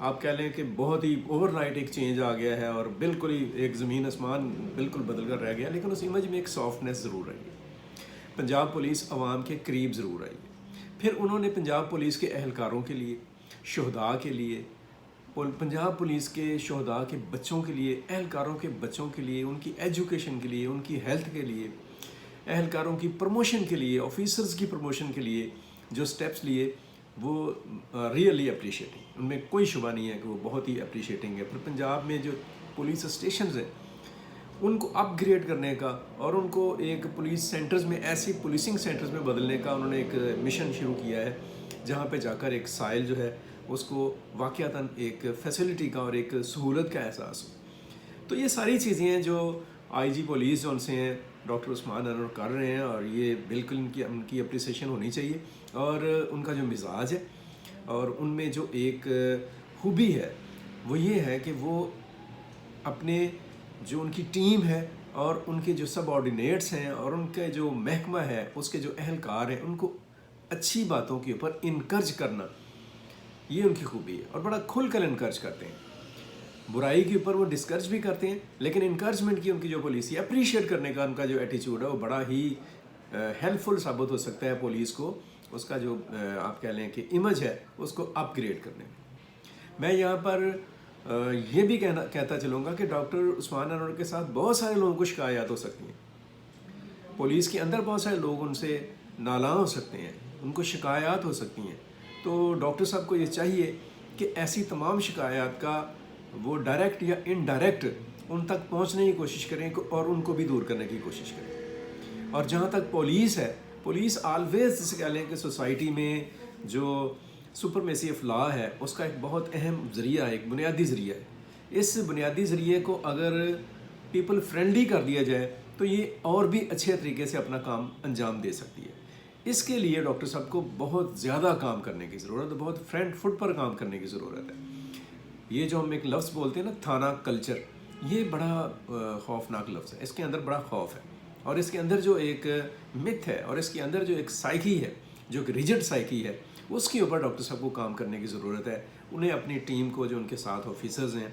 آپ کہہ لیں کہ بہت ہی اوور نائٹ ایک چینج آ گیا ہے اور بالکل ہی ایک زمین آسمان بالکل بدل کر رہ گیا، لیکن اس امیج میں ایک سافٹنیس ضرور رہی ہے۔ پنجاب پولیس عوام کے قریب ضرور آئی ہے۔ پھر انہوں نے پنجاب پولیس کے اہلکاروں کے لیے، شہداء کے لیے، پنجاب پولیس کے شہداء کے بچوں کے لیے، اہلکاروں کے بچوں کے لیے، ان کی ایجوکیشن کے لیے، ان کی ہیلتھ کے لیے، اہلکاروں کی پروموشن کے لیے، آفیسرز کی پروموشن کے لیے جو سٹیپس لیے وہ ریئلی اپریشیٹنگ، ان میں کوئی شبہ نہیں ہے کہ وہ بہت ہی اپریشیٹنگ ہے۔ پھر پنجاب میں جو پولیس اسٹیشنز ہیں ان کو اپ گریڈ کرنے کا اور ان کو ایک پولیس سینٹرز میں، ایسی پولیسنگ سینٹرز میں بدلنے کا انہوں نے ایک مشن شروع کیا ہے، جہاں پہ جا کر ایک سائل جو ہے اس کو واقعتاً ایک فیسلٹی کا اور ایک سہولت کا احساس ہو۔ تو یہ ساری چیزیں ہیں جو آئی جی پولیس جو ان سے ہیں ڈاکٹر عثمان انور کر رہے ہیں، اور یہ بالکل ان کی اپریسیشن ہونی چاہیے۔ اور ان کا جو مزاج ہے اور ان میں جو ایک خوبی ہے وہ یہ ہے کہ وہ اپنے جو ان کی ٹیم ہے اور ان کے جو سب آرڈینیٹس ہیں اور ان کے جو محکمہ ہے، اس کے جو اہلکار ہیں، ان کو اچھی باتوں کے اوپر انکرج کرنا، یہ ان کی خوبی ہے، اور بڑا کھل کر انکرج کرتے ہیں۔ برائی کے اوپر وہ ڈسکرج بھی کرتے ہیں، لیکن انکرجمنٹ کی ان کی جو پالیسی ہے، اپریشیٹ کرنے کا ان کا جو ایٹیچیوڈ ہے، وہ بڑا ہی ہیلپ فل ثابت ہو سکتا ہے پولیس کو، اس کا جو آپ کہہ لیں کہ امیج ہے اس کو اپ گریڈ کرنے میں۔ میں یہاں پر یہ بھی کہتا چلوں گا کہ ڈاکٹر عثمان انور کے ساتھ بہت سارے لوگوں کو شکایات ہو سکتی ہیں، پولیس کے اندر بہت سارے لوگ ان سے نالاں ہو سکتے ہیں، ان کو شکایات ہو سکتی ہیں۔ تو ڈاکٹر صاحب کو یہ چاہیے کہ ایسی تمام شکایات کا وہ ڈائریکٹ یا انڈائریکٹ ان تک پہنچنے کی کوشش کریں اور ان کو بھی دور کرنے کی کوشش کریں۔ اور جہاں تک پولیس ہے، پولیس آلویز جسے کہہ لیں کہ سوسائٹی میں جو سپرمیسی آف لا ہے اس کا ایک بہت اہم ذریعہ ہے، ایک بنیادی ذریعہ ہے۔ اس بنیادی ذریعے کو اگر پیپل فرینڈلی کر دیا جائے تو یہ اور بھی اچھے طریقے سے اپنا کام انجام دے سکتی ہے۔ اس کے لیے ڈاکٹر صاحب کو بہت زیادہ کام کرنے کی ضرورت ہے، بہت فرنٹ فٹ پر کام کرنے کی ضرورت ہے۔ یہ جو ہم ایک لفظ بولتے ہیں نا، تھانہ کلچر، یہ بڑا خوفناک لفظ ہے، اس کے اندر بڑا خوف ہے، اور اس کے اندر جو ایک متھ ہے اور اس کے اندر جو ایک سائیکی ہے، جو ایک ریجڈ سائیکی ہے، اس کے اوپر ڈاکٹر صاحب کو کام کرنے کی ضرورت ہے۔ انہیں اپنی ٹیم کو، جو ان کے ساتھ آفیسرز ہیں،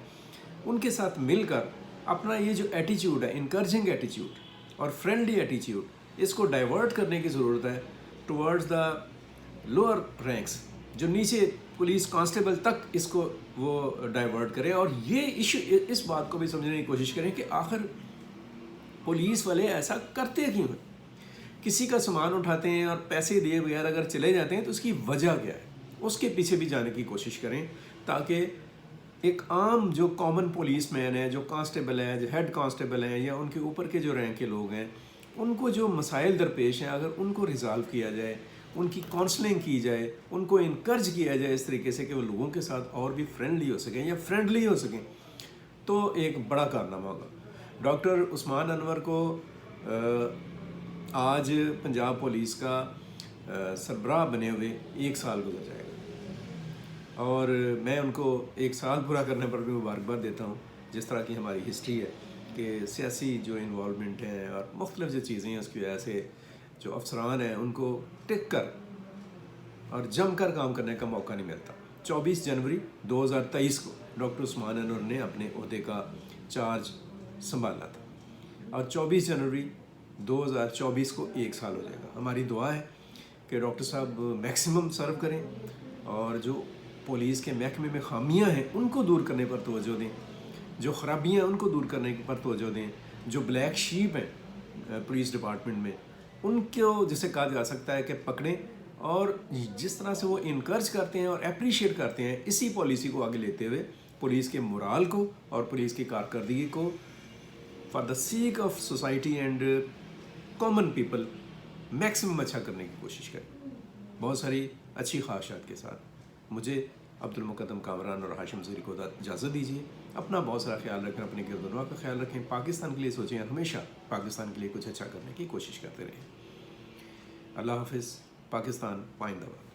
ان کے ساتھ مل کر اپنا یہ جو ایٹیچیوڈ ہے، انکریجنگ ایٹیچیوڈ اور فرینڈلی ایٹیچیوڈ، اس کو ڈائیورٹ کرنے کی ضرورت ہے ٹورڈز دا لوور رینکس، جو نیچے پولیس کانسٹیبل تک اس کو وہ ڈائیورٹ کریں، اور یہ ایشو، اس بات کو بھی سمجھنے کی کوشش کریں کہ آخر پولیس والے ایسا کرتے کیوں ہیں؟ کسی کا سامان اٹھاتے ہیں اور پیسے دیے بغیر اگر چلے جاتے ہیں تو اس کی وجہ کیا ہے، اس کے پیچھے بھی جانے کی کوشش کریں، تاکہ ایک عام جو کامن پولیس مین ہے، جو کانسٹیبل ہے، جو ہیڈ کانسٹیبل ہیں، یا ان کے اوپر کے جو رینک کے لوگ ہیں، ان کو جو مسائل درپیش ہیں اگر ان کو ریزالو کیا جائے، ان کی کاؤنسلنگ کی جائے، ان کو انکرج کیا جائے اس طریقے سے کہ وہ لوگوں کے ساتھ اور بھی فرینڈلی ہو سکیں یا فرینڈلی ہو سکیں، تو ایک بڑا کارنامہ ہوگا۔ ڈاکٹر عثمان انور کو آج پنجاب پولیس کا سربراہ بنے ہوئے 1 سال گزر جائے گا، اور میں ان کو 1 سال پورا کرنے پر بھی مبارکباد دیتا ہوں۔ جس طرح کی ہماری ہسٹری ہے کہ سیاسی جو انوالومنٹ ہے اور مختلف جو چیزیں ہیں، اس کی وجہ سے جو افسران ہیں ان کو ٹک کر اور جم کر کام کرنے کا موقع نہیں ملتا۔ 24 جنوری 2023 کو ڈاکٹر عثمان انور نے اپنے عہدے کا چارج سنبھالا تھا، اور 24 جنوری 2024 کو 1 سال ہو جائے گا۔ ہماری دعا ہے کہ ڈاکٹر صاحب میکسیمم سرو کریں، اور جو پولیس کے محکمے میں خامیاں ہیں ان کو دور کرنے پر توجہ دیں، جو خرابیاں ہیں ان کو دور کرنے پر توجہ دیں، جو بلیک شیپ ہیں پولیس ڈپارٹمنٹ میں ان کو جسے کہا جا سکتا ہے کہ پکڑیں، اور جس طرح سے وہ انکرج کرتے ہیں اور اپریشیٹ کرتے ہیں، اسی پالیسی کو آگے لیتے ہوئے پولیس کے مورال کو اور پولیس کی کارکردگی کو for the sake of society and common people maximum اچھا کرنے کی کوشش کریں۔ بہت ساری اچھی خواہشات کے ساتھ مجھے عبد المقدم کامران اور ہاشم ظہری کو اجازت دیجیے۔ اپنا بہت سارا خیال رکھیں، اپنے گرد و نواح کا خیال رکھیں، پاکستان کے لیے سوچیں، ہمیشہ پاکستان کے لیے کچھ اچھا کرنے کی کوشش کرتے رہیں۔ اللہ حافظ۔ پاکستان پائندہ باد۔